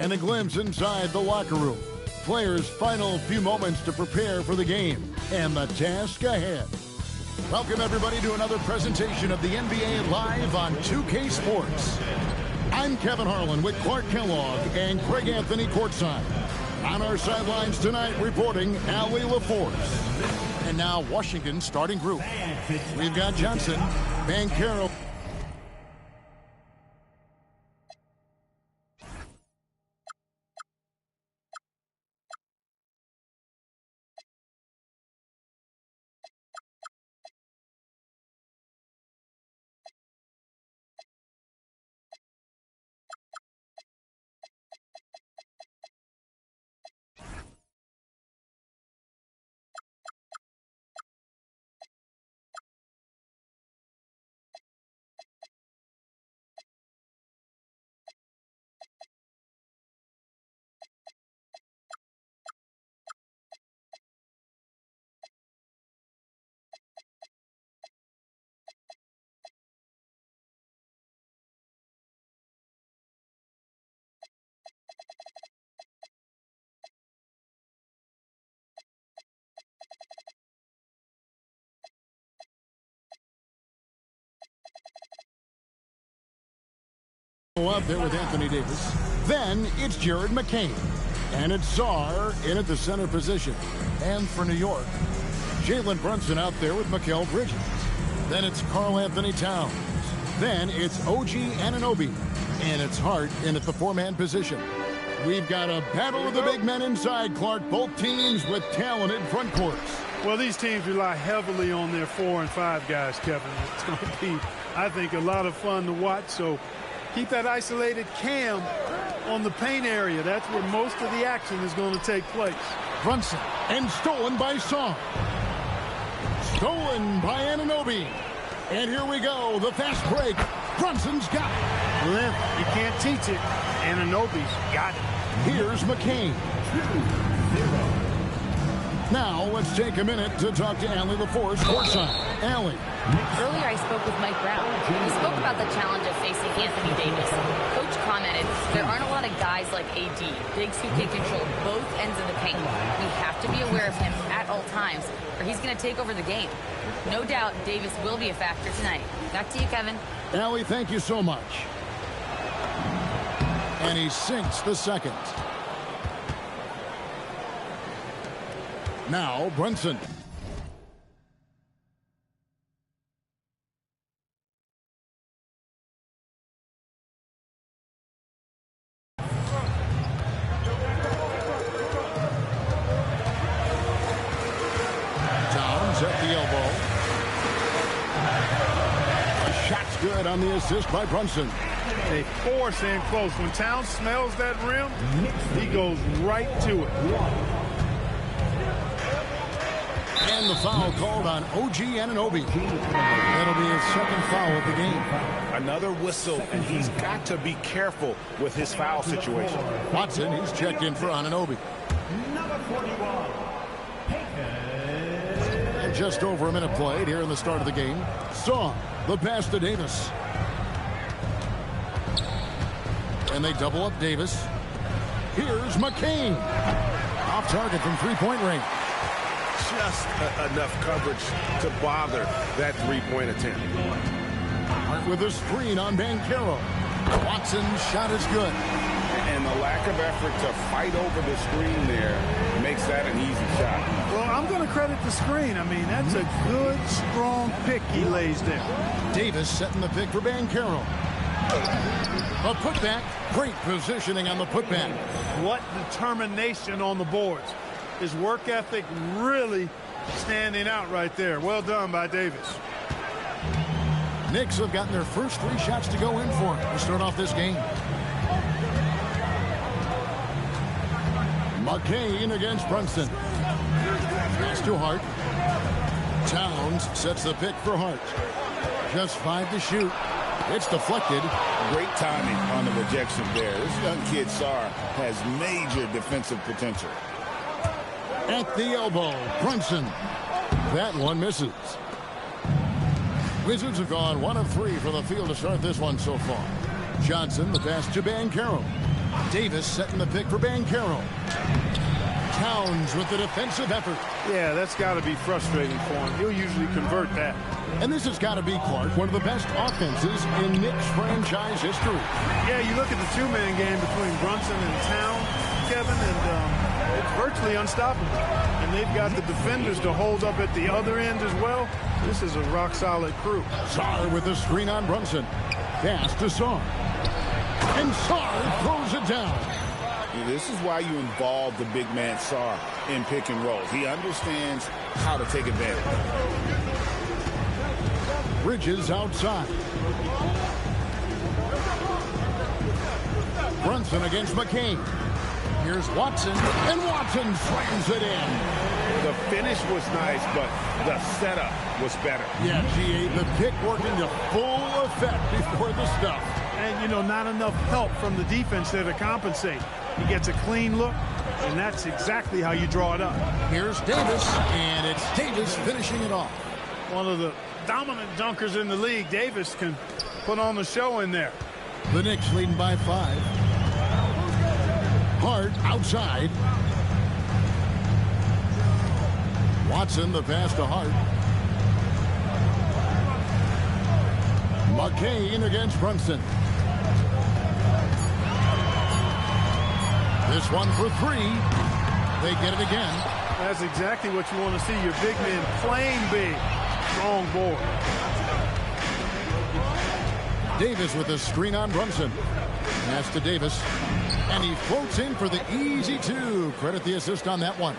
and a glimpse inside the locker room. Players' final few moments to prepare for the game and the task ahead. Welcome, everybody, to another presentation of the NBA Live on 2K Sports. I'm Kevin Harlan with Clark Kellogg and Craig Anthony courtside. On our sidelines tonight, reporting Allie LaForce. And now, Washington's starting group. We've got Johnson, Banchero. Up there with Anthony Davis. Then it's Jared McCain. And it's Czar in at the center position. And for New York, Jalen Brunson out there with Mikal Bridges. Then it's Karl Anthony Towns. Then it's OG Anunoby. And it's Hart in at the four-man position. We've got a battle of the big men inside, Clark. Both teams with talented front courts. Well, these teams rely heavily on their 4 and 5 guys, Kevin. It's going to be, I think, a lot of fun to watch. So keep that isolated cam on the paint area. That's where most of the action is going to take place. Brunson, and stolen by Song. Stolen by Anunoby. And here we go, the fast break. Brunson's got it. Left, you can't teach it. Anunoby's got it. Here's McCain. Now, let's take a minute to talk to Allie LaForce courtside. Allie. Earlier, I spoke with Mike Brown. He spoke about the challenge of facing Anthony Davis. Coach commented, there aren't a lot of guys like AD, bigs who can control both ends of the paint. We have to be aware of him at all times, or he's going to take over the game. No doubt, Davis will be a factor tonight. Back to you, Kevin. Allie, thank you so much. And he sinks the second. Now, Brunson. Towns at the elbow. A shot's good on the assist by Brunson. They force in close. When Towns smells that rim, he goes right to it. And the foul called on OG Anunoby. That'll be his second foul of the game. Another whistle, and he's got to be careful with his foul situation. Watson, he's checked in for Anunoby. And just over a minute played here in the start of the game. Song, the pass to Davis. And they double up Davis. Here's McCain. Off target from three-point range. Just enough coverage to bother that three-point attempt. Hart with a screen on Banchero. Watson's shot is good. And the lack of effort to fight over the screen there makes that an easy shot. Well, I'm going to credit the screen. I mean, that's a good, strong pick he lays there. Davis setting the pick for Banchero. A putback. Great positioning on the putback. What determination on the boards. His work ethic really standing out right there. Well done by Davis. Knicks have gotten their first 3 shots to go in for to start off this game. McCain against Brunson. Pass to Hart. Towns sets the pick for Hart. Just 5 to shoot. It's deflected. Great timing on the rejection there. This young kid, Czar, has major defensive potential. At the elbow, Brunson. That one misses. Wizards have gone 1 of 3 from the field to start this one so far. Johnson, the pass to Banchero. Davis setting the pick for Banchero. Towns with the defensive effort. Yeah, that's got to be frustrating for him. He'll usually convert that. And this has got to be, Clark, one of the best offenses in Knicks franchise history. Yeah, you look at the two-man game between Brunson and Towns, Kevin, and it's virtually unstoppable. And they've got the defenders to hold up at the other end as well. This is a rock-solid crew. Sarr with the screen on Brunson. Pass to Sarr. And Sarr throws it down. This is why you involve the big man Sarr in pick and rolls. He understands how to take advantage. Bridges outside. Brunson against McCain. Here's Watson, and Watson slams it in. The finish was nice, but the setup was better. Yeah, G.A., the pick working to full effect before the stuff. And, you know, not enough help from the defense there to compensate. He gets a clean look, and that's exactly how you draw it up. Here's Davis, and it's Davis finishing it off. One of the dominant dunkers in the league. Davis can put on the show in there. The Knicks leading by 5. Hart outside. Watson, the pass to Hart. McCain against Brunson. This one for 3. They get it again. That's exactly what you want to see your big men playing big. Strong board. Davis with a screen on Brunson. Pass to Davis. And he floats in for the easy 2. Credit the assist on that one.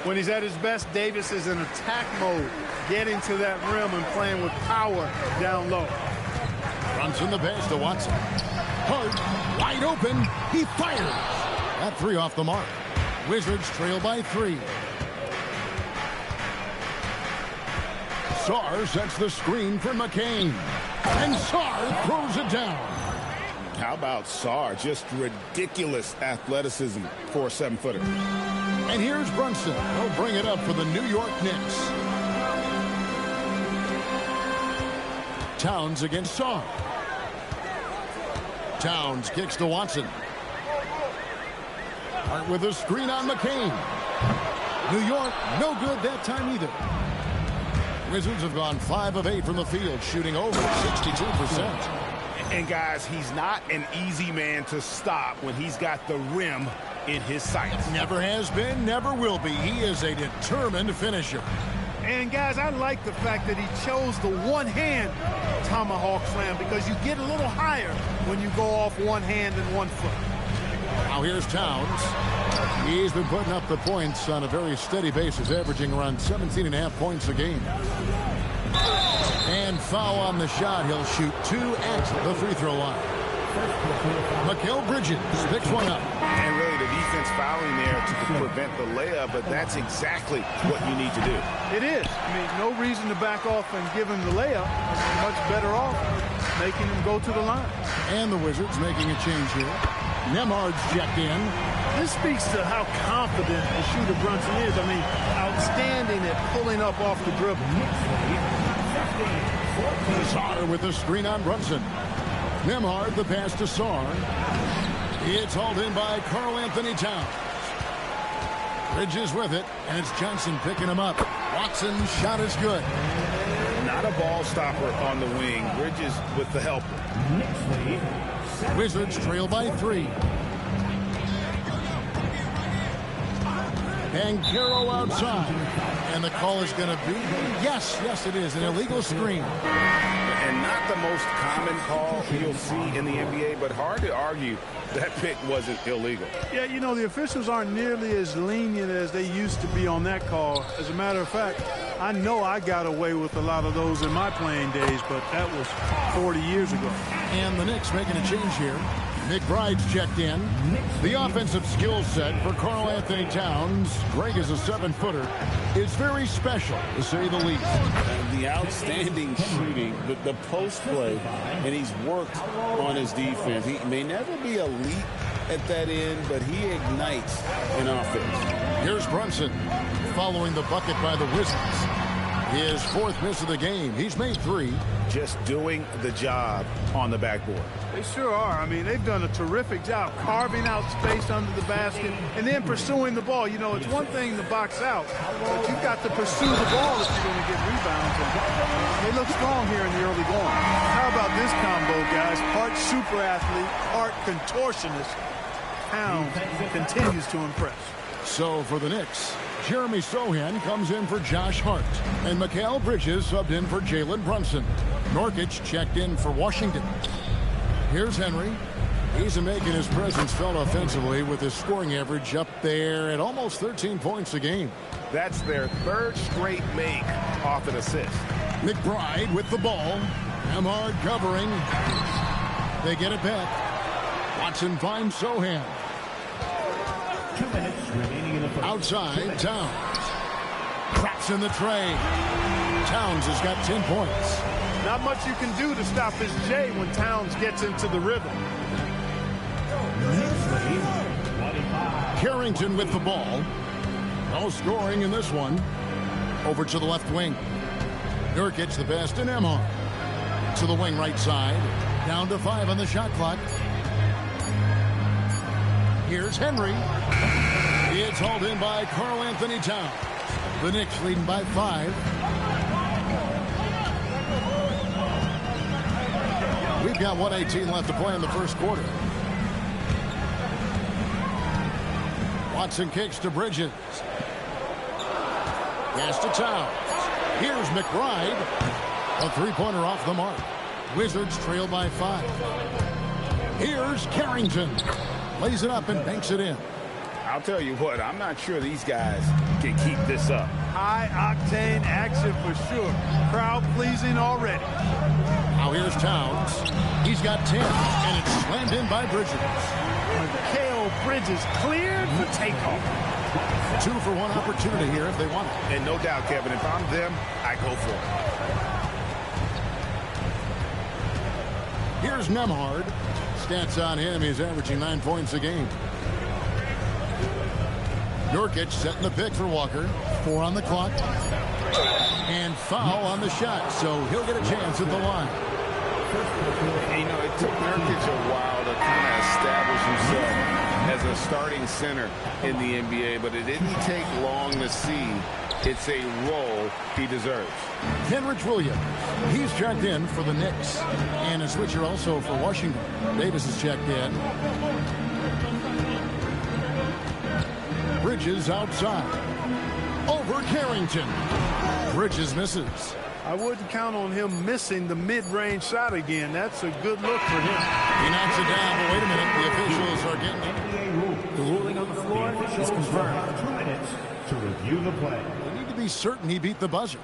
When he's at his best, Davis is in attack mode, getting to that rim and playing with power down low. Brunson the pass to Watson. Hart wide open. He fires. That 3 off the mark. Wizards trail by 3. Sarr sets the screen for McCain. And Sarr throws it down. How about Sarr? Just ridiculous athleticism for a 7-footer. And here's Brunson. He'll bring it up for the New York Knicks. Towns against Sarr. Towns kicks to Watson. Hart with a screen on McCain. New York, no good that time either. Wizards have gone 5 of 8 from the field, shooting over 62%. And guys, he's not an easy man to stop when he's got the rim in his sights. Never has been, never will be. He is a determined finisher. And guys, I like the fact that he chose the one-hand tomahawk slam because you get a little higher when you go off one hand and 1 foot. Now here's Towns. He's been putting up the points on a very steady basis, averaging around 17.5 points a game. And foul on the shot. He'll shoot 2 at the free throw line. Mikal Bridges picks one up. And really the defense fouling there to prevent the layup, but that's exactly what you need to do. It is. I mean, no reason to back off and give him the layup. Much better off making him go to the line. And the Wizards making a change here. Nembhard's checked in. This speaks to how confident the shooter Brunson is. I mean, outstanding at pulling up off the dribble. Sarr with the screen on Brunson. Nembhard the pass to Sarr. It's hauled in by Karl-Anthony Towns. Bridges with it, and it's Johnson picking him up. Watson's shot is good. Not a ball stopper on the wing. Bridges with the helper. Wizards trail by 3. Banchero outside. And the call is going to be, yes, it is, an illegal screen. And not the most common call you'll see in the NBA, but hard to argue that pick wasn't illegal. Yeah, you know, the officials aren't nearly as lenient as they used to be on that call. As a matter of fact, I know I got away with a lot of those in my playing days, but that was 40 years ago. And the Knicks making a change here. McBride's checked in. The offensive skill set for Karl-Anthony Towns, Greg is a 7-footer, is very special, to say the least. The outstanding shooting, the post play, and he's worked on his defense. He may never be elite at that end, but he ignites an offense. Here's Brunson following the bucket by the Wizards. His fourth miss of the game. He's made 3. Just doing the job on the backboard. They sure are. I mean, they've done a terrific job carving out space under the basket and then pursuing the ball. You know, it's one thing to box out, but you've got to pursue the ball if you're going to get rebounds. And they look strong here in the early going. How about this combo, guys? Part super athlete, part contortionist. Towns continues to impress. So for the Knicks, Jeremy Sohan comes in for Josh Hart, and Mikal Bridges subbed in for Jalen Brunson. Nurkic checked in for Washington. Here's Henry. He's making his presence felt offensively with his scoring average up there at almost 13 points a game. That's their 3rd straight make off an assist. McBride with the ball. Nembhard covering. They get it back. Watson finds Sohan. 2 minutes remaining in the first. Outside, Towns. Traps in the tray. Towns has got 10 points. Not much you can do to stop this Jay when Towns gets into the rhythm. Carrington with the ball. No scoring in this one. Over to the left wing. Nurkic the best in Nembhard. To the wing right side. Down to 5 on the shot clock. Here's Henry. It's hauled in by Karl Anthony Towns. The Knicks leading by 5. We've got 1:18 left to play in the first quarter. Watson kicks to Bridges. Pass to Towns. Here's McBride. A 3-pointer off the mark. Wizards trail by 5. Here's Carrington. Lays it up and banks it in. I'll tell you what, I'm not sure these guys can keep this up. High-octane action for sure. Crowd-pleasing already. Now here's Towns. He's got 10, and it's slammed in by Bridges. Mikal Bridges cleared for takeoff. 2 for 1 opportunity here if they want it. And no doubt, Kevin, if I'm them, I go for it. Here's Nembhard. Stats on him, he's averaging 9 points a game. Nurkic setting the pick for Walker. 4 on the clock. And foul on the shot, so he'll get a chance at the line. You know, it took Nurkic a while to kind of establish himself as a starting center in the NBA, but it didn't take long to see it's a role he deserves. Kenrich Williams, he's checked in for the Knicks. And a switcher also for Washington. Davis is checked in. Bridges outside. Over Carrington. Bridges misses. I wouldn't count on him missing the mid-range shot again. That's a good look for him. He knocks it down, but wait a minute. The officials are getting it. NBA rule. The ruling on the floor is confirmed. 2 minutes to review the play. They need to be certain he beat the buzzer.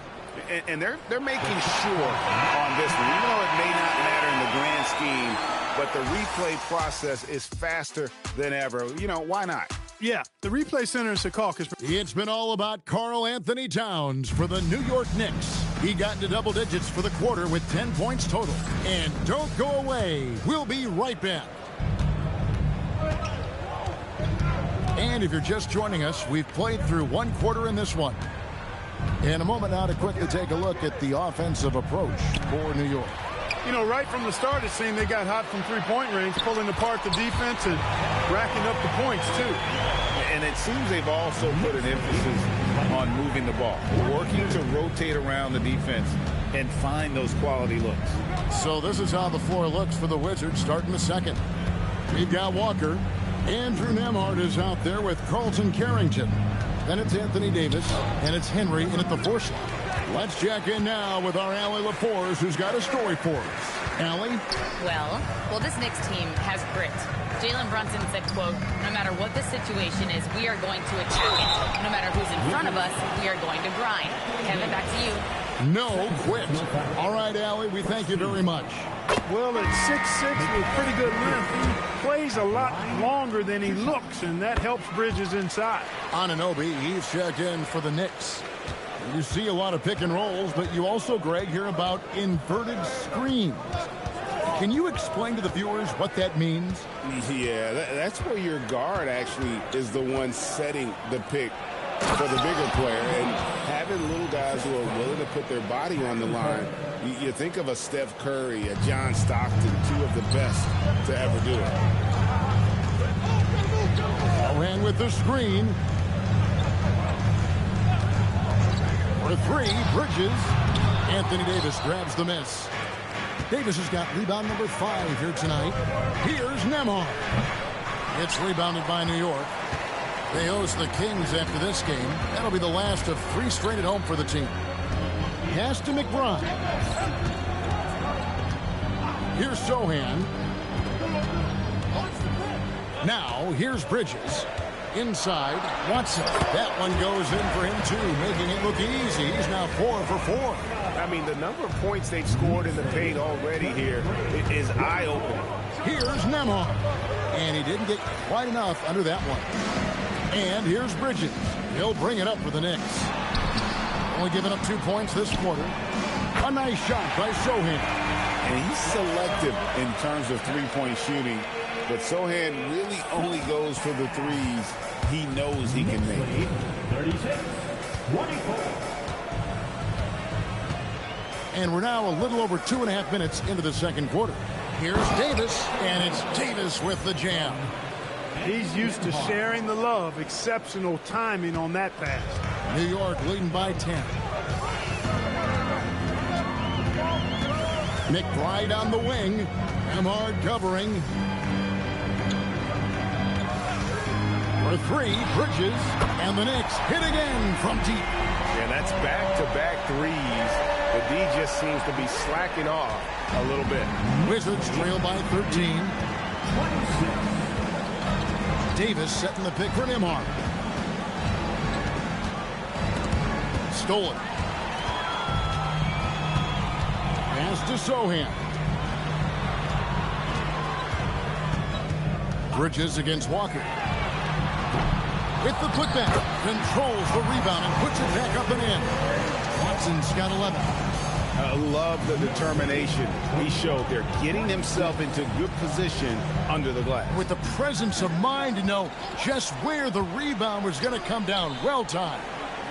And they're making sure on this one, even though it may not matter in the grand scheme, but the replay process is faster than ever. You know, why not? Yeah, the replay center is Secaucus. It's been all about Karl Anthony Towns for the New York Knicks. He got into double digits for the quarter with 10 points total. And don't go away. We'll be right back. And if you're just joining us, we've played through 1 quarter in this one. In a moment now to quickly take a look at the offensive approach for New York. You know, right from the start, it seemed they got hot from three-point range, pulling apart the defense and racking up the points, too. And it seems they've also put an emphasis on moving the ball, working to rotate around the defense and find those quality looks. So this is how the floor looks for the Wizards starting the second. We've got Walker. Andrew Nembhard is out there with Carlton Carrington. Then it's Anthony Davis, and it's Henry in at the 4 slot. Let's check in now with our Allie LaForce, who's got a story for us. Allie? Well, this Knicks team has grit. Jalen Brunson said, quote, no matter what the situation is, we are going to attack it. No matter who's in front of us, we are going to grind. Kevin, back to you. No quit. All right, Allie, we thank you very much. Well, at 6'6" with pretty good length, he plays a lot longer than he looks, and that helps Bridges inside. Anunoby, he's checked in for the Knicks. You see a lot of pick and rolls, but you also, Greg, hear about inverted screens. Can you explain to the viewers what that means? Yeah, that's where your guard actually is the one setting the pick for the bigger player. And having little guys who are willing to put their body on the line, you think of a Steph Curry, a John Stockton, two of the best to ever do it. Sochan with the screen. For three, Bridges. Anthony Davis grabs the miss. Davis has got rebound number 5 here tonight. Here's Nembhard. It's rebounded by New York. They host the Kings after this game. That'll be the last of 3 straight at home for the team. Pass to McBride. Here's Sochan. Now, here's Bridges. Inside, Watson. That one goes in for him, too, making it look easy. He's now 4 for 4. I mean, the number of points they've scored in the paint already here is eye-opening. Here's Nembhard. And he didn't get quite enough under that one. And here's Bridges. He'll bring it up for the Knicks. Only giving up 2 points this quarter. A nice shot by Sochan. And he's selective in terms of three-point shooting. But Sochan really only goes for the threes he knows he can make. 36-24. And we're now a little over 2.5 minutes into the second quarter. Here's Davis, and it's Davis with the jam. He's used to sharing the love. Exceptional timing on that pass. New York leading by 10. McBride on the wing. Nembhard covering. For 3, Bridges, and the Knicks hit again from deep. And that's back-to-back threes. The D just seems to be slacking off a little bit. Wizards trail by 13. Davis setting the pick for Nembhard. Stolen. Pass to Sochan. Bridges against Walker. With the putback, controls the rebound and puts it back up and in. Watson's got 11. I love the determination he showed there, getting himself into good position under the glass. With the presence of mind to know just where the rebound was going to come down. Well timed.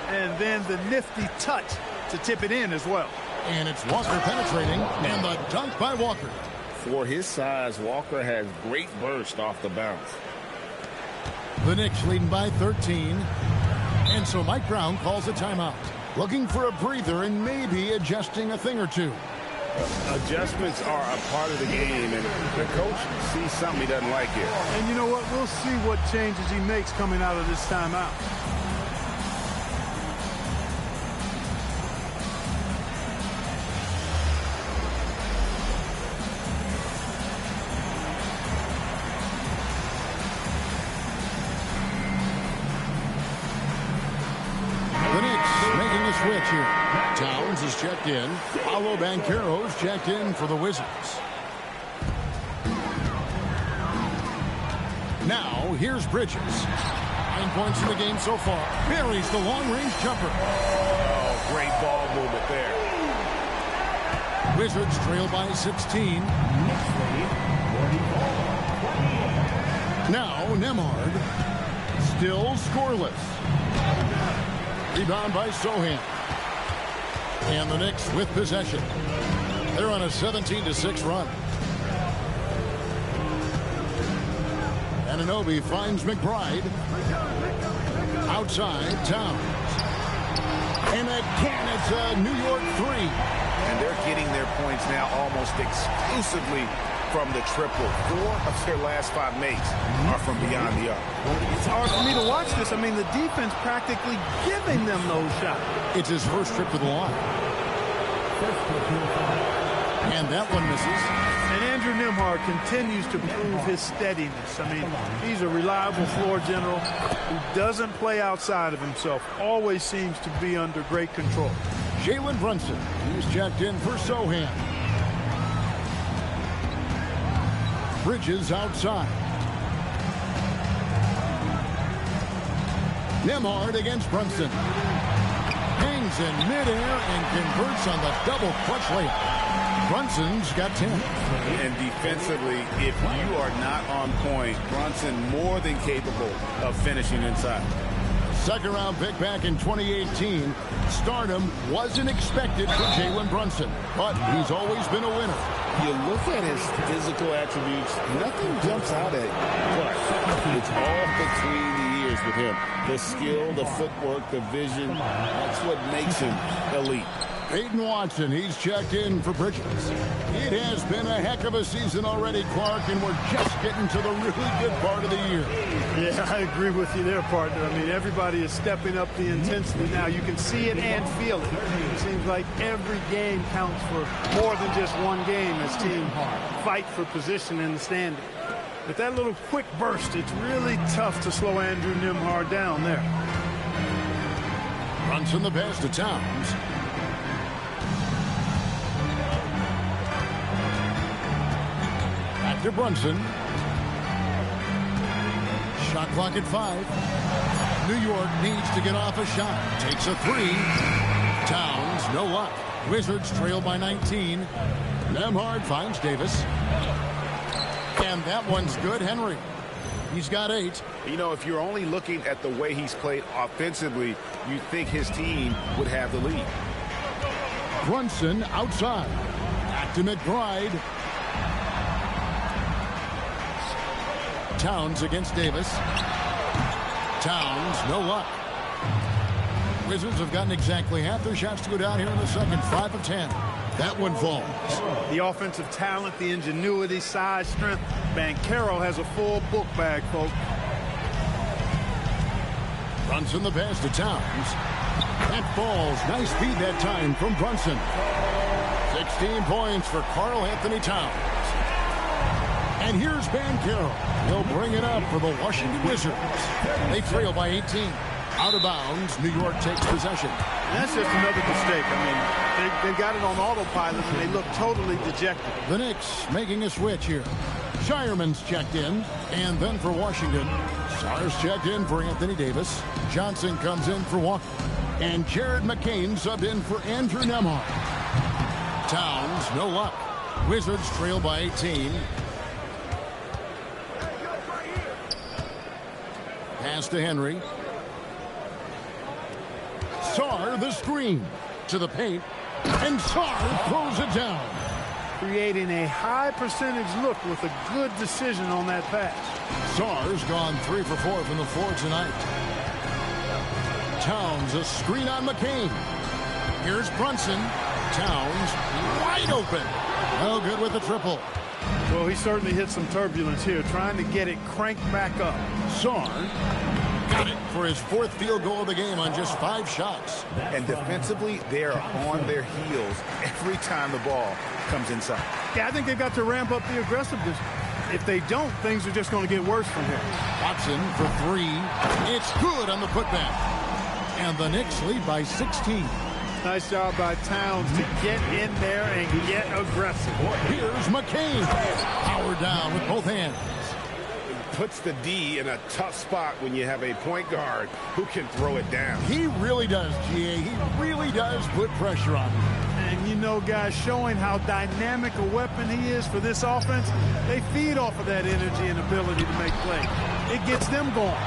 And then the nifty touch to tip it in as well. And it's Walker penetrating, and the dunk by Walker. For his size, Walker has great burst off the bounce. The Knicks leading by 13. And so Mike Brown calls a timeout. Looking for a breather and maybe adjusting a thing or two. Adjustments are a part of the game, and the coach sees something he doesn't like here. And you know what? We'll see what changes he makes coming out of this timeout. Switch here. Towns is checked in. Paolo Banchero's checked in for the Wizards. Now, here's Bridges. 9 points in the game so far. Buries the long-range jumper. Oh, great ball movement there. Wizards trail by 16. Now, Nembhard. Still scoreless. Rebound by Sochan. And the Knicks with possession. They're on a 17-6 run. Anunoby finds McBride. Outside, Towns. And again, it's a New York 3. And they're getting their points now almost exclusively from the triple. 4 of their last 5 makes are from beyond the arc. It's hard for me to watch this. I mean, the defense practically giving them those shots. It's his first trip to the line. And that one misses. And Andrew Nembhard continues to prove his steadiness. I mean, he's a reliable floor general who doesn't play outside of himself. Always seems to be under great control. Jalen Brunson, he's checked in for Sochan. Bridges outside. Nembhard against Brunson. Hangs in midair and converts on the double clutch layup. Brunson's got 10. And defensively, if you are not on point, Brunson more than capable of finishing inside. Second-round pick back in 2018. Stardom wasn't expected for Jalen Brunson, but he's always been a winner. You look at his physical attributes, nothing jumps out at you. But it's all between the ears with him. The skill, the footwork, the vision, that's what makes him elite. Peyton Watson, he's checked in for Bridges. It has been a heck of a season already, Clark, and we're just getting to the really good part of the year. Yeah, I agree with you there, partner. I mean, everybody is stepping up the intensity now. You can see it and feel it. It seems like every game counts for more than just one game as teams fight for position in the standing. With that little quick burst, it's really tough to slow Andrew Nembhard down there. Brunson the pass to Towns. To Brunson. Shot clock at 5. New York needs to get off a shot. Takes a 3. Towns, no luck. Wizards trail by 19. Nembhard finds Davis. And that one's good. Henry. He's got 8. You know, if you're only looking at the way he's played offensively, you think his team would have the lead. Brunson outside. Back to McBride. Towns against Davis. Towns, no luck. Wizards have gotten exactly half their shots to go down here in the second. 5 of 10. That one falls. The offensive talent, the ingenuity, size, strength. Banchero has a full book bag, folks. Brunson the pass to Towns. That falls. Nice feed that time from Brunson. 16 points for Karl Anthony Towns. And here's Banchero. He'll bring it up for the Washington Wizards. They trail by 18. Out of bounds, New York takes possession. That's just another mistake. I mean, they got it on autopilot, and they look totally dejected. The Knicks making a switch here. Shireman's checked in, and then for Washington, Sars checked in for Anthony Davis. Johnson comes in for Walker. And Jared McCain subbed in for Andrew Nembhard. Towns, no luck. Wizards trail by 18. Pass to Henry. Sarr the screen to the paint, and Sarr throws it down. Creating a high percentage look with a good decision on that pass. Sarr's gone 3 for 4 from the floor tonight. Towns a screen on McCain. Here's Brunson. Towns wide open. No good with the triple. Well, he certainly hit some turbulence here, trying to get it cranked back up. Sarr got it for his 4th field goal of the game on just 5 shots. And defensively, they are on their heels every time the ball comes inside. Yeah, I think they've got to ramp up the aggressiveness. If they don't, things are just going to get worse from here. Watson for 3. It's good on the putback. And the Knicks lead by 16. Nice job by Towns to get in there and get aggressive. Here's McCain. Powered down with both hands. Puts the D in a tough spot when you have a point guard who can throw it down. He really does, GA. He really does put pressure on him. And you know, guys, showing how dynamic a weapon he is for this offense, they feed off of that energy and ability to make plays. It gets them going.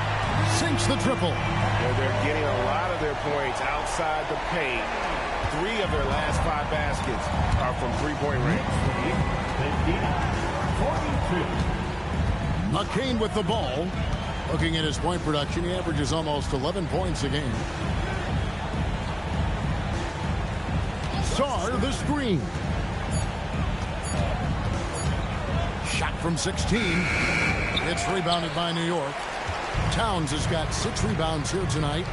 Sinks the triple. Well, they're getting a lot of their points outside the paint. 3 of their last 5 baskets are from three-point range. 42. McCain with the ball. Looking at his point production, he averages almost 11 points a game. Sarr the screen. Shot from 16. It's rebounded by New York. Towns has got 6 rebounds here tonight.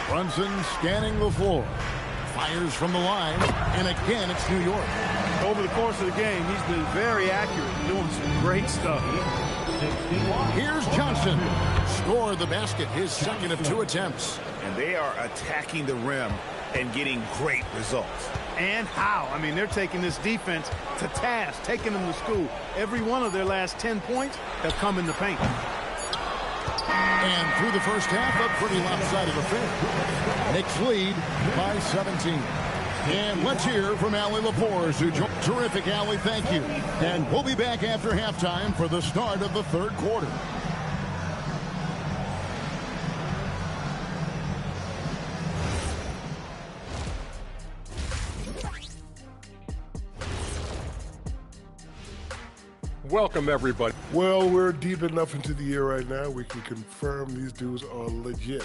Brunson scanning the floor. Fires from the line. And again, it's New York. Over the course of the game, he's been very accurate, doing some great stuff. Here's Johnson. Scored the basket, his 2nd of 2 attempts. And they are attacking the rim and getting great results. And how? I mean, they're taking this defense to task, taking them to school. Every one of their last 10 points have come in the paint. And through the first half, a pretty lopsided affair. Knicks lead by 17. And let's hear from Allie Laforce, who joined. Terrific, Allie. Thank you. And we'll be back after halftime for the start of the 3rd quarter. Welcome, everybody. Well, we're deep enough into the year right now, we can confirm these dudes are legit.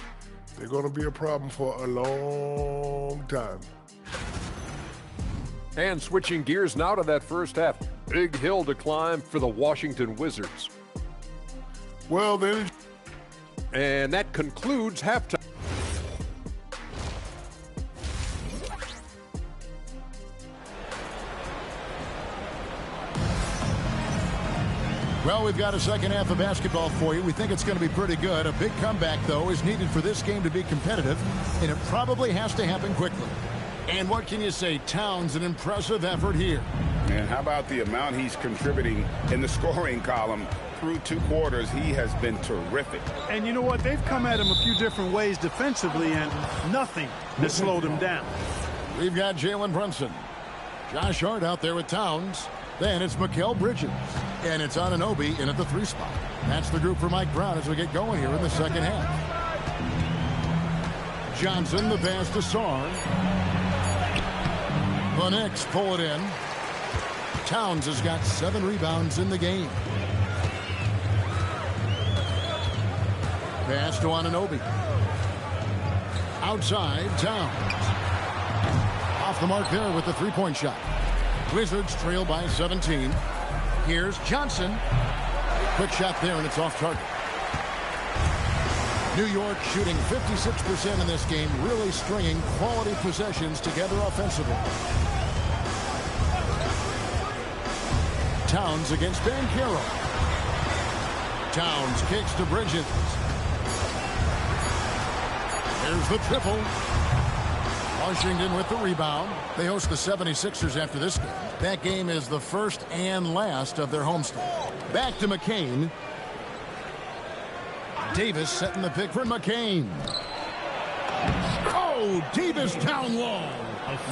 They're going to be a problem for a long time. And switching gears now to that first half. Big hill to climb for the Washington Wizards. Well, then. And that concludes halftime. Well, we've got a second half of basketball for you. We think it's going to be pretty good. A big comeback, though, is needed for this game to be competitive, and it probably has to happen quickly. And what can you say? Towns, an impressive effort here. And how about the amount he's contributing in the scoring column? Through 2 quarters, he has been terrific. And you know what? They've come at him a few different ways defensively, and nothing has slowed him down. We've got Jalen Brunson. Josh Hart out there with Towns. Then it's Mikal Bridges. And it's Anunoby in at the 3 spot. That's the group for Mike Brown as we get going here in the second half. Johnson, the pass to Sarr. The Knicks pull it in. Towns has got 7 rebounds in the game. Pass to Anunoby. Outside, Towns. Off the mark there with the 3-point shot. Wizards trail by 17. Here's Johnson. Quick shot there, and it's off target. New York shooting 56% in this game, really stringing quality possessions together offensively. Towns against Banchero. Towns kicks to Bridges. There's the triple. Washington with the rebound. They host the 76ers after this game. That game is the first and last of their homestand. Back to McCain. Davis setting the pick for McCain. Oh, Davis down low.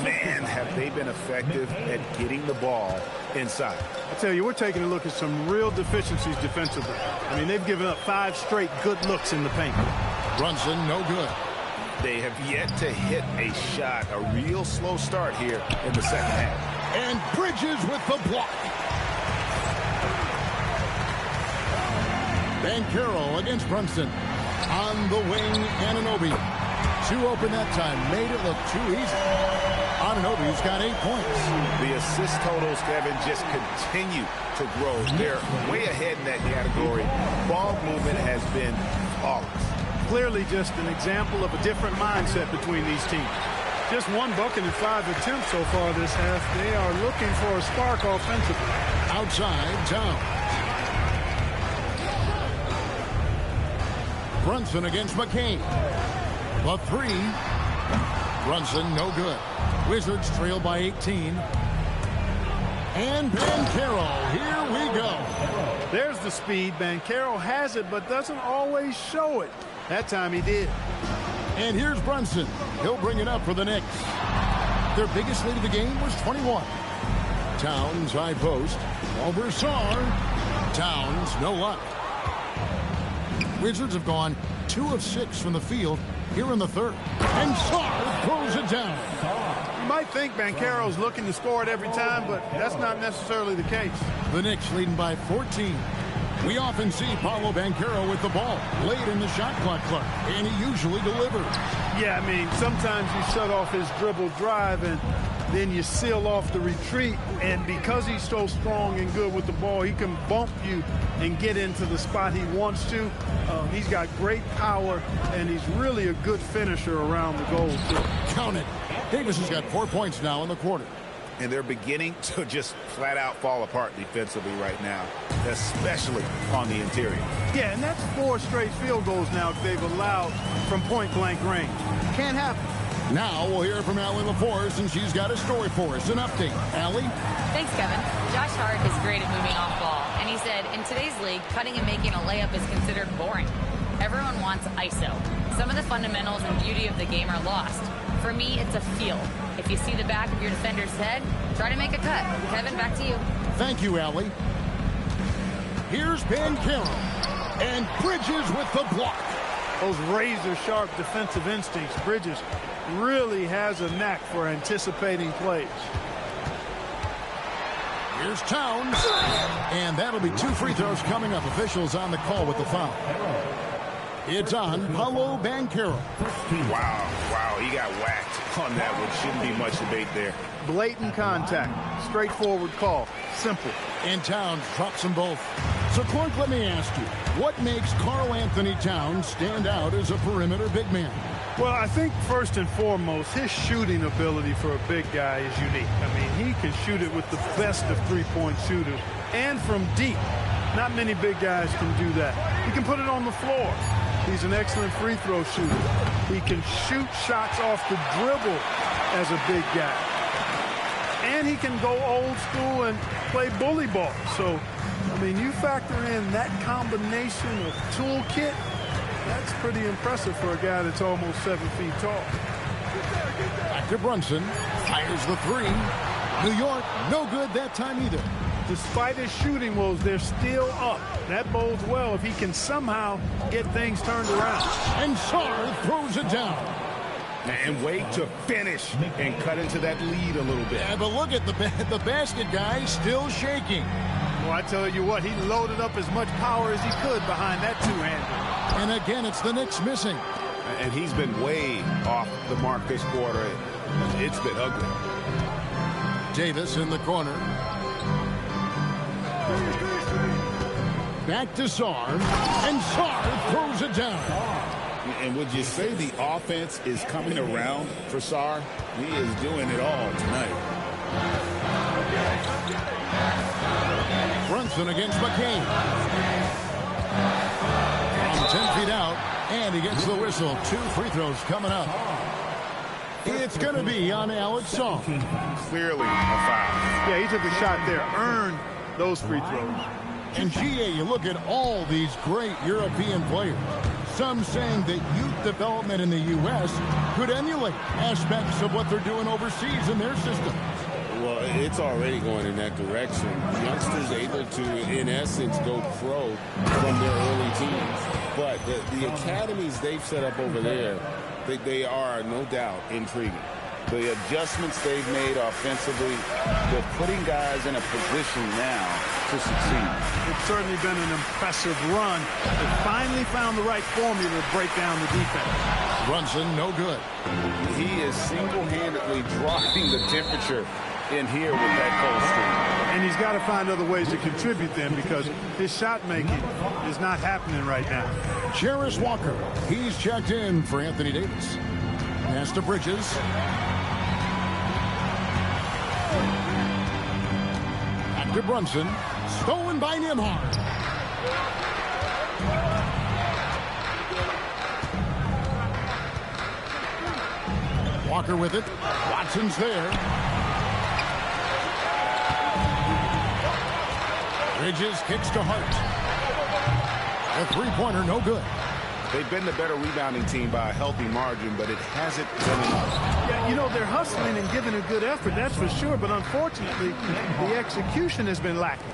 Man, have they been effective at getting the ball inside. I tell you, we're taking a look at some real deficiencies defensively. I mean, they've given up 5 straight good looks in the paint. Brunson, no good. They have yet to hit a shot, a real slow start here in the second half. And Bridges with the block. Banchero against Brunson. On the wing, Anunoby. 2 open that time. Made it look too easy. Anunoby's got 8 points. The assist totals, Kevin, just continue to grow. They're way ahead in that category. Ball movement has been flawless. Clearly just an example of a different mindset between these teams. Just 1 bucket in 5 attempts so far this half. They are looking for a spark offensively. Outside, Towns. Brunson against McCain. The 3. Brunson, no good. Wizards trail by 18. And Banchero, here we go. There's the speed. Banchero has it, but doesn't always show it. That time he did. And here's Brunson. He'll bring it up for the Knicks. Their biggest lead of the game was 21. Towns, high post. Over Sarr. Towns, no luck. Wizards have gone 2 of 6 from the field here in the third. And Sarr throws it down. You might think Banchero's looking to score it every time, but that's not necessarily the case. The Knicks leading by 14. We often see Paolo Banchero with the ball late in the shot clock, and he usually delivers. Yeah, I mean, sometimes you shut off his dribble drive and then you seal off the retreat, and because he's so strong and good with the ball, he can bump you and get into the spot he wants to. He's got great power, and he's really a good finisher around the goal, too. Count it. Davis has got 4 points now in the quarter. And they're beginning to just flat out fall apart defensively right now, especially on the interior. Yeah, and that's 4 straight field goals now they've allowed from point-blank range. Can't happen. Now we'll hear from Allie LaForce, and she's got a story for us. An update. Allie? Thanks, Kevin. Josh Hart is great at moving off ball, and he said, in today's league, cutting and making a layup is considered boring. Everyone wants ISO. Some of the fundamentals and beauty of the game are lost. For me, it's a feel. If you see the back of your defender's head, try to make a cut. Kevin, back to you. Thank you, Allie. Here's Banchero. And Bridges with the block. Those razor-sharp defensive instincts. Bridges really has a knack for anticipating plays. Here's Towns. And that'll be 2 free throws coming up. Officials on the call with the foul. It's on Paolo Banchero. Wow, he got whacked on that one. Shouldn't be much debate there. Blatant contact. Straightforward call. Simple. And Towns drops them both. So, Clark, let me ask you, what makes Karl Anthony Towns stand out as a perimeter big man? Well, I think first and foremost, his shooting ability for a big guy is unique. I mean, he can shoot it with the best of three-point shooters and from deep. Not many big guys can do that. He can put it on the floor. He's an excellent free throw shooter. He can shoot shots off the dribble as a big guy. And he can go old school and play bully ball. So, I mean, you factor in that combination of toolkit, that's pretty impressive for a guy that's almost 7 feet tall. Back to Brunson. Fires the 3. New York, no good that time either. Despite his shooting woes, they're still up. That bodes well if he can somehow get things turned around. And Sarr throws it down. And wait to finish and cut into that lead a little bit. Yeah, but look at the basket guy still shaking. Well, I tell you what, he loaded up as much power as he could behind that two-hander. And again, it's the Knicks missing. And he's been way off the mark this quarter. It's been ugly. Davis in the corner. Back to Sarr. And Sarr throws it down. And would you say the offense is coming around for Sarr? He is doing it all tonight. Brunson against McCain. From 10 feet out, and he gets the whistle. 2 free throws coming up. It's going to be on Alex Sarr. Clearly a foul. Yeah, he took a shot there, earned those free throws. And GA, you look at all these great European players. Some saying that youth development in the U.S. could emulate aspects of what they're doing overseas in their system. Well, it's already going in that direction. Youngsters able to, in essence, go pro from their early teens. But the academies they've set up over there, they are, no doubt, intriguing. The adjustments they've made offensively, they're putting guys in a position now to succeed. It's certainly been an impressive run. They finally found the right formula to break down the defense. Brunson, no good. He is single-handedly dropping the temperature in here with that cold streak. And he's got to find other ways to contribute then because his shot making is not happening right now. Jarace Walker, he's checked in for Anthony Davis. Pass to Bridges. Back to Brunson. Stolen by Nembhard. Walker with it. Watson's there. Bridges kicks to Hart. A three-pointer, no good. They've been the better rebounding team by a healthy margin, but it hasn't been enough. Yeah, you know, they're hustling and giving a good effort, that's for sure, but unfortunately, the execution has been lacking.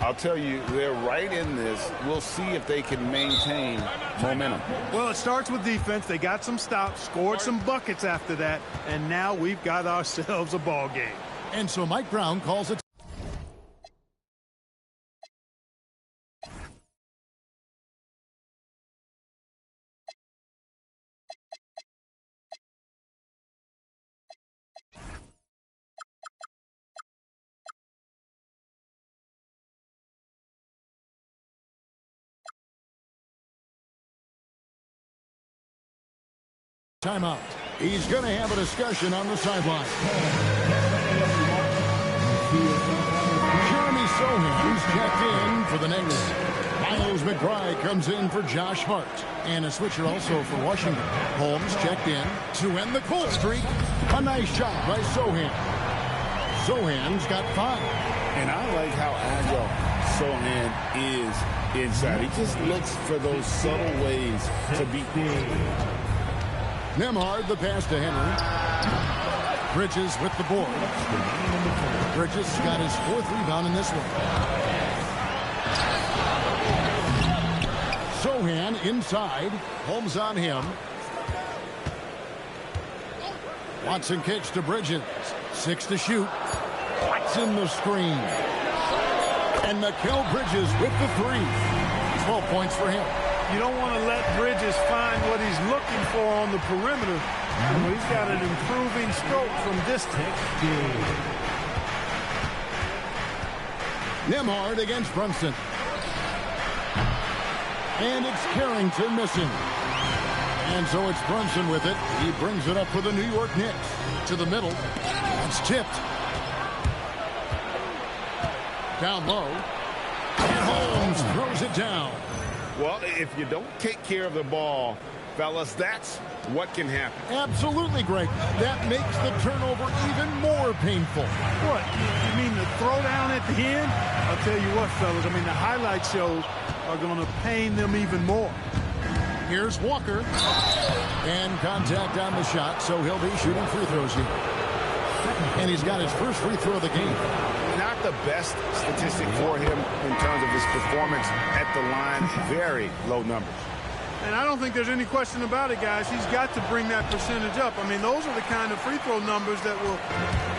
I'll tell you, they're right in this. We'll see if they can maintain momentum. Well, it starts with defense. They got some stops, scored some buckets after that, and now we've got ourselves a ball game. And so Mike Brown calls it. Timeout. He's going to have a discussion on the sideline. Jeremy Sohan's checked in for the Knicks. Miles McBride comes in for Josh Hart. And a switcher also for Washington. Holmes checked in to end the cold streak. A nice job by Sohan. Sohan's got 5. And I like how agile Sohan is inside. He just looks for those subtle ways to beat. Nembhard, the pass to Henry. Bridges with the board. Bridges got his 4th rebound in this one. Sohan inside. Holmes on him. Watson kicks to Bridges. 6 to shoot. Watson the screen. And Mikal Bridges with the three. 12 points for him. You don't want to let Bridges find what he's looking for on the perimeter. Well, he's got an improving stroke from distance. Nembhard against Brunson. And it's Carrington missing. And so it's Brunson with it. He brings it up for the New York Knicks. To the middle. It's tipped. Down low. And Holmes throws it down. Well, if you don't take care of the ball, fellas, that's what can happen. Absolutely, Greg. That makes the turnover even more painful. What? You mean the throwdown at the end? I'll tell you what, fellas. I mean, the highlight shows are going to pain them even more. Here's Walker. And contact on the shot, so he'll be shooting free throws here. And he's got his first free throw of the game. Not the best statistic for him in terms of his performance at the line. Very low numbers. And I don't think there's any question about it, guys. He's got to bring that percentage up. I mean, those are the kind of free throw numbers that will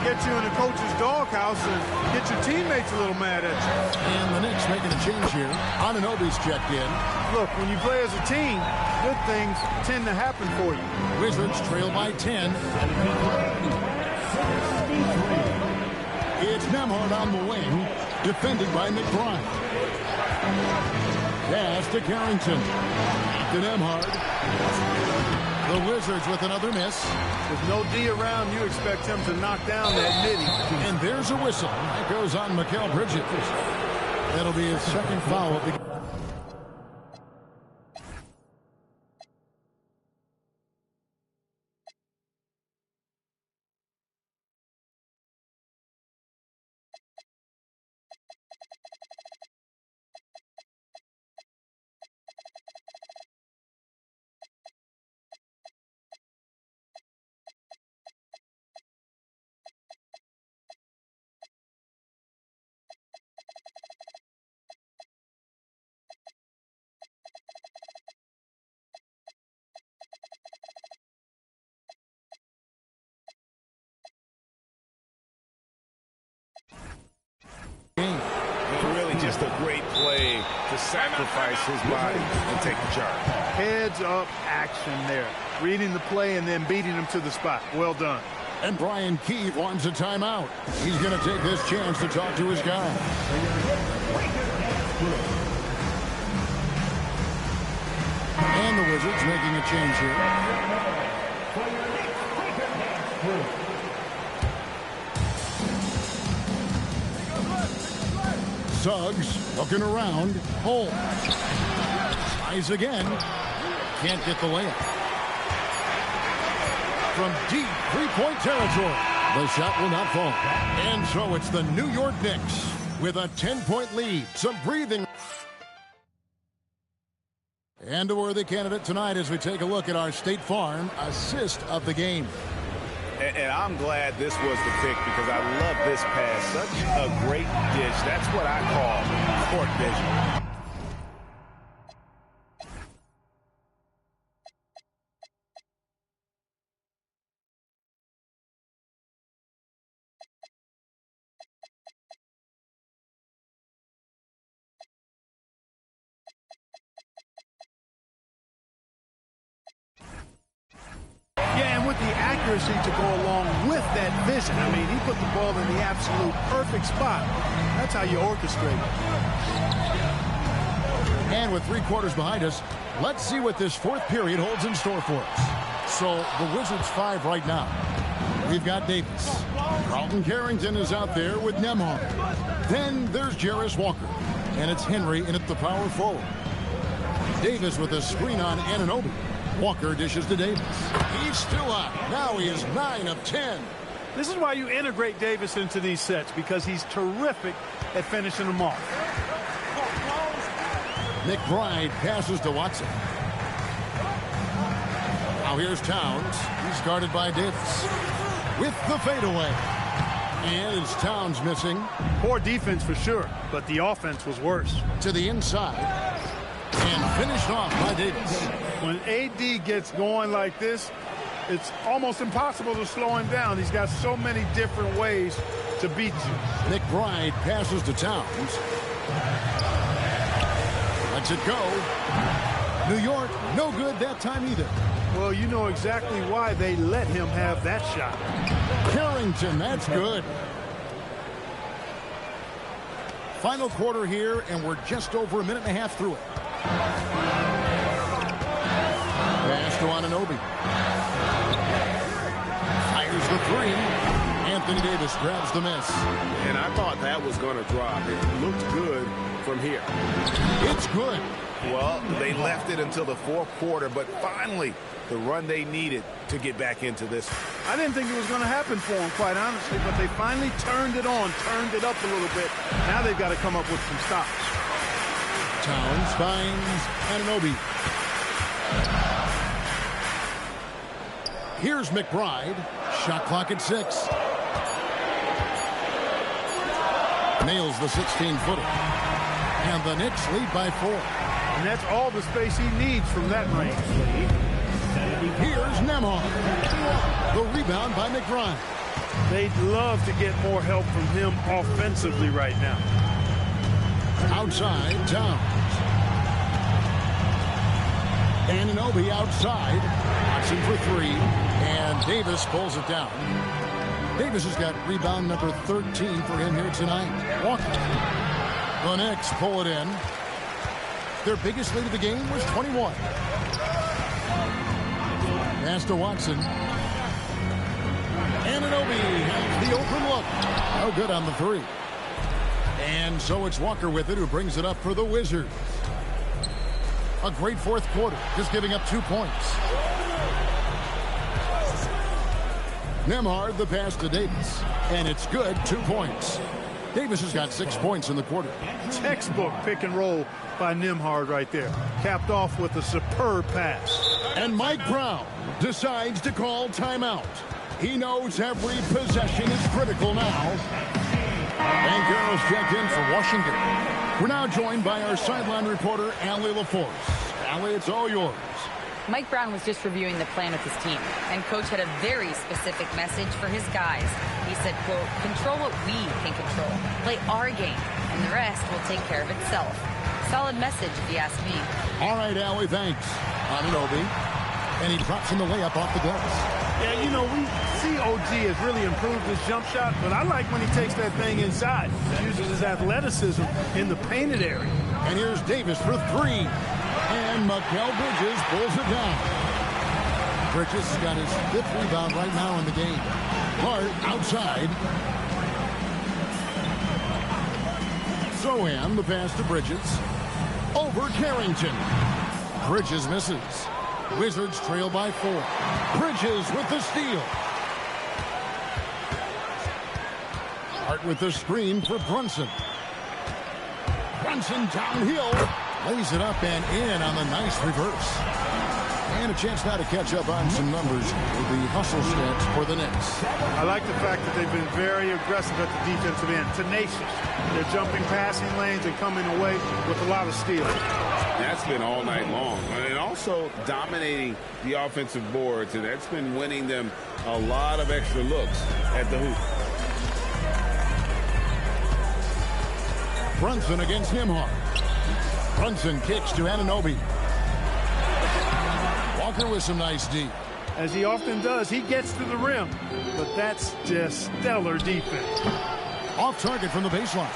get you in a coach's doghouse and get your teammates a little mad at you. And the Knicks making a change here. Anunoby's checked in. Look, when you play as a team, good things tend to happen for you. Wizards trail by 10. It's Nembhard on the wing, defended by McBride. Pass to Carrington. To Nembhard. The Wizards with another miss. With no D around, you expect him to knock down that nitty. And there's a whistle. That goes on Mikal Bridges. That'll be his second foul of the game. Really just a great play to sacrifice his body and take the charge. Heads up action there. Reading the play and then beating him to the spot. Well done. And Brian Keefe wants a timeout. He's going to take this chance to talk to his guy. And the Wizards making a change here. Suggs looking around. Holmes. Tries again. Can't get the layup. From deep three-point territory. The shot will not fall. And so it's the New York Knicks with a 10-point lead. Some breathing. And a worthy candidate tonight as we take a look at our State Farm assist of the game. And I'm glad this was the pick because I love this pass. Such a great dish. That's what I call court vision. To go along with that vision. I mean, he put the ball in the absolute perfect spot. That's how you orchestrate it. And with 3 quarters behind us, let's see what this fourth period holds in store for us. So the Wizards 5 right now. We've got Davis. Carlton Carrington is out there with Nembhard. Then there's Jarace Walker. And it's Henry in at the power forward. Davis with a screen on Anunoby. Walker dishes to Davis. He's still out. Now he is 9 of 10. This is why you integrate Davis into these sets, because he's terrific at finishing them off. McBride passes to Watson. Now here's Towns. He's guarded by Davis. With the fadeaway. And it's Towns missing. Poor defense for sure, but the offense was worse. To the inside. And finished off by Davis. When AD gets going like this, it's almost impossible to slow him down. He's got so many different ways to beat you. McBride passes to Towns. Lets it go. New York, no good that time either. Well, you know exactly why they let him have that shot. Carrington, that's good. Final quarter here, and we're just over a minute and a half through it. Pass to Anunoby. Fires the three. Anthony Davis grabs the miss. And I thought that was going to drop. It looked good from here. It's good. Well, they left it until the fourth quarter, but finally the run they needed to get back into this. I didn't think it was going to happen for them, quite honestly, but they finally turned it on, turned it up a little bit. Now they've got to come up with some stops. Towns finds Anunoby. Here's McBride. Shot clock at 6. Nails the 16-footer. And the Knicks lead by 4. And that's all the space he needs from that range. Here's Nembhard. The rebound by McBride. They'd love to get more help from him offensively right now. Outside, Towns. Anunoby outside. Watson for 3. And Davis pulls it down. Davis has got rebound number 13 for him here tonight. Walker. The Knicks pull it in. Their biggest lead of the game was 21. Pass to Watson. Anunoby has the open look. No good on the 3. And so it's Walker with it, who brings it up for the Wizards. A great fourth quarter, just giving up 2 points. Nembhard, the pass to Davis. And it's good, 2 points. Davis has got 6 points in the quarter. Textbook pick and roll by Nembhard right there. Capped off with a superb pass. And Mike Brown decides to call timeout. He knows every possession is critical now. And Garrels checked in for Washington. We're now joined by our sideline reporter, Allie LaForce. Allie, it's all yours. Mike Brown was just reviewing the plan with his team, and Coach had a very specific message for his guys. He said, quote, control what we can control. Play our game, and the rest will take care of itself. Solid message, if you ask me. All right, Allie, thanks. Anunoby. And he drops in the layup off the glass. Yeah, you know, we see OG has really improved his jump shot, but I like when he takes that thing inside. Uses his athleticism in the painted area. And here's Davis for 3. And Mikal Bridges pulls it down. Bridges has got his 5th rebound right now in the game. Hart outside. Sohan, the pass to Bridges. Over Carrington. Bridges misses. Wizards trail by 4. Bridges with the steal. Hart with the screen for Brunson. Brunson downhill. Lays it up and in on the nice reverse. And a chance now to catch up on some numbers with the hustle stats for the Knicks. I like the fact that they've been very aggressive at the defensive end. Tenacious. They're jumping passing lanes and coming away with a lot of steals. That's been all night long. And also dominating the offensive boards. And that's been winning them a lot of extra looks at the hoop. Brunson against Nembhard. Brunson kicks to Anunoby. Walker with some nice D. As he often does, he gets to the rim. But that's just stellar defense. Off target from the baseline.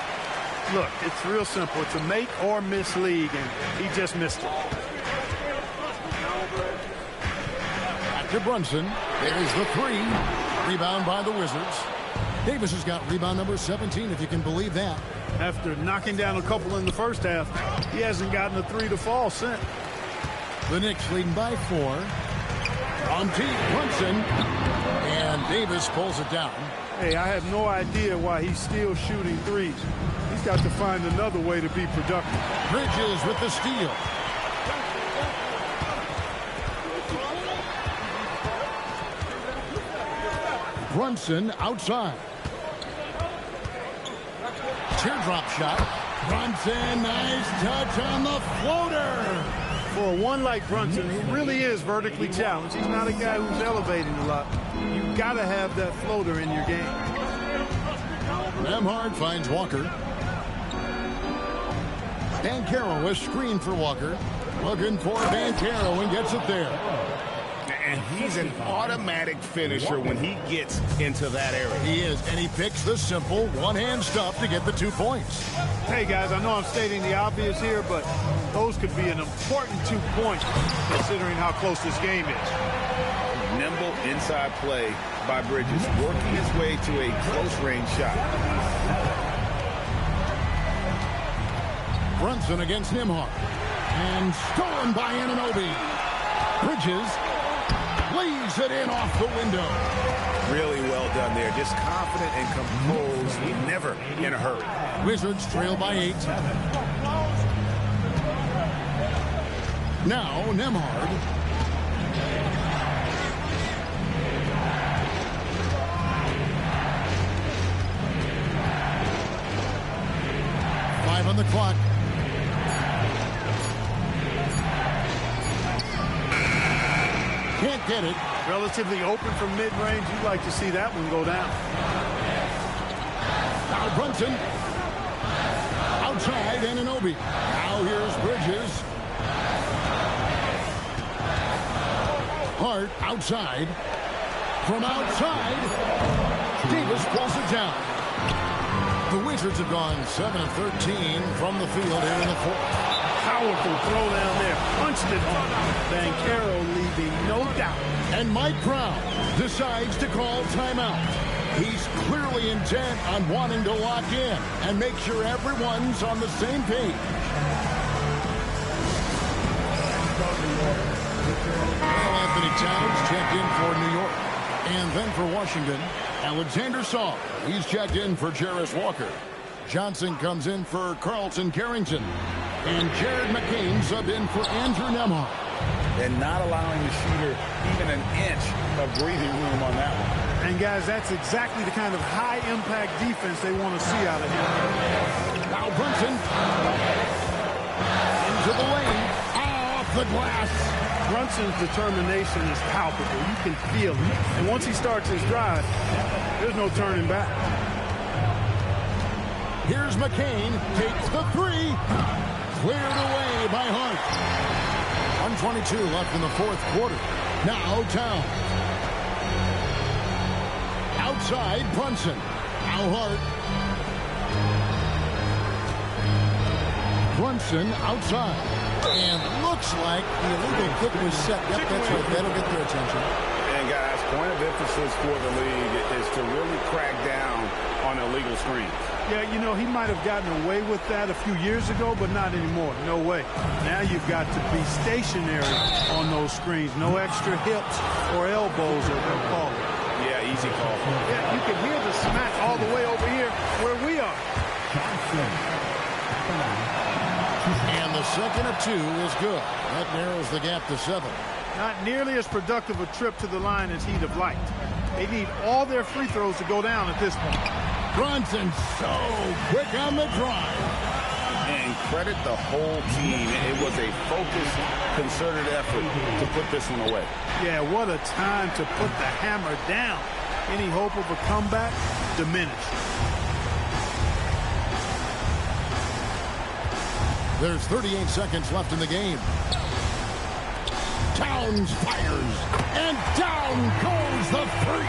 Look, it's real simple. It's a make or miss league, and he just missed it. Back to Brunson. There's the 3. Rebound by the Wizards. Davis has got rebound number 17, if you can believe that. After knocking down a couple in the first half, he hasn't gotten a 3 to fall since. The Knicks leading by 4. On deep, Brunson. And Davis pulls it down. Hey, I have no idea why he's still shooting threes. He's got to find another way to be productive. Bridges with the steal. Brunson outside. Teardrop shot. Brunson, nice touch on the floater. For one like Brunson, who really is vertically challenged, he's not a guy who's elevating a lot. You've got to have that floater in your game. Nembhard finds Walker. Banchero, a screen for Walker. Looking for Banchero and gets it there. And he's an automatic finisher when he gets into that area. He is, and he picks the simple one-hand stuff to get the 2 points. Hey, guys, I know I'm stating the obvious here, but those could be an important 2 points considering how close this game is. Nimble inside play by Bridges, working his way to a close-range shot. Brunson against Nembhard. And stolen by Anunoby. Bridges lays it in off the window. Really well done there. Just confident and composed. Never in a hurry. Wizards trail by 8. Now Nembhard. On the clock. Can't get it. Relatively open from mid-range. You'd like to see that one go down. Now Brunson. Outside Anunoby. Now here's Bridges. Hart outside. From outside. Davis pulls it down. The Wizards have gone 7 of 13 from the field here in the fourth. Powerful throw down there. Punched it home. Banchero leaving no doubt. And Mike Brown decides to call timeout. He's clearly intent on wanting to lock in and make sure everyone's on the same page. Well, Anthony Towns checked in for New York. And then for Washington, Alexander Saw. He's checked in for Jarace Walker. Johnson comes in for Carlton Carrington. And Jared McCain subbed in for Andrew Nembhard. And not allowing the shooter even an inch of breathing room on that one. And, guys, that's exactly the kind of high-impact defense they want to see out of him. Now Brunson. Into the lane. Off the glass. Brunson's determination is palpable. You can feel it. And once he starts his drive, there's no turning back. Here's McCain. Takes the 3. Cleared away by Hart. 1:22 left in the fourth quarter. Now Towns. Outside Brunson. Now Hart. Brunson outside. And looks like the illegal kick was set. Yep, that's right. That'll get their attention. And guys, point of emphasis for the league is to really crack down on illegal screens. Yeah, you know, he might have gotten away with that a few years ago, but not anymore. No way. Now you've got to be stationary on those screens. No extra hips or elbows, as they'll call it. Yeah, easy call. Yeah, you can hear the smack all the way over here where we are. And the second of 2 is good. That narrows the gap to 7. Not nearly as productive a trip to the line as he'd have liked. They need all their free throws to go down at this point. Brunson so quick on the drive. And credit the whole team. It was a focused, concerted effort to put this one away. Yeah, what a time to put the hammer down. Any hope of a comeback diminished. There's 38 seconds left in the game. Towns fires, and down goes the 3.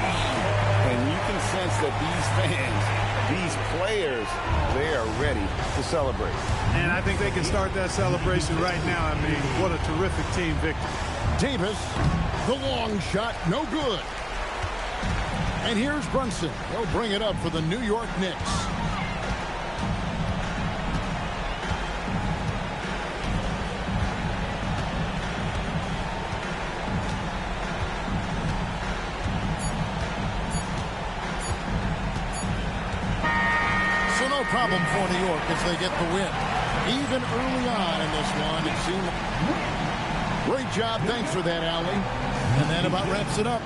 And you can sense that these fans, these players, they are ready to celebrate. And I think they can start that celebration right now. I mean, what a terrific team victory. Davis, the long shot, no good. And here's Brunson. He'll bring it up for the New York Knicks. Problem for New York as they get the win. Even early on in this one, it seemed. Great job. Thanks for that, Allie. And that about wraps it up.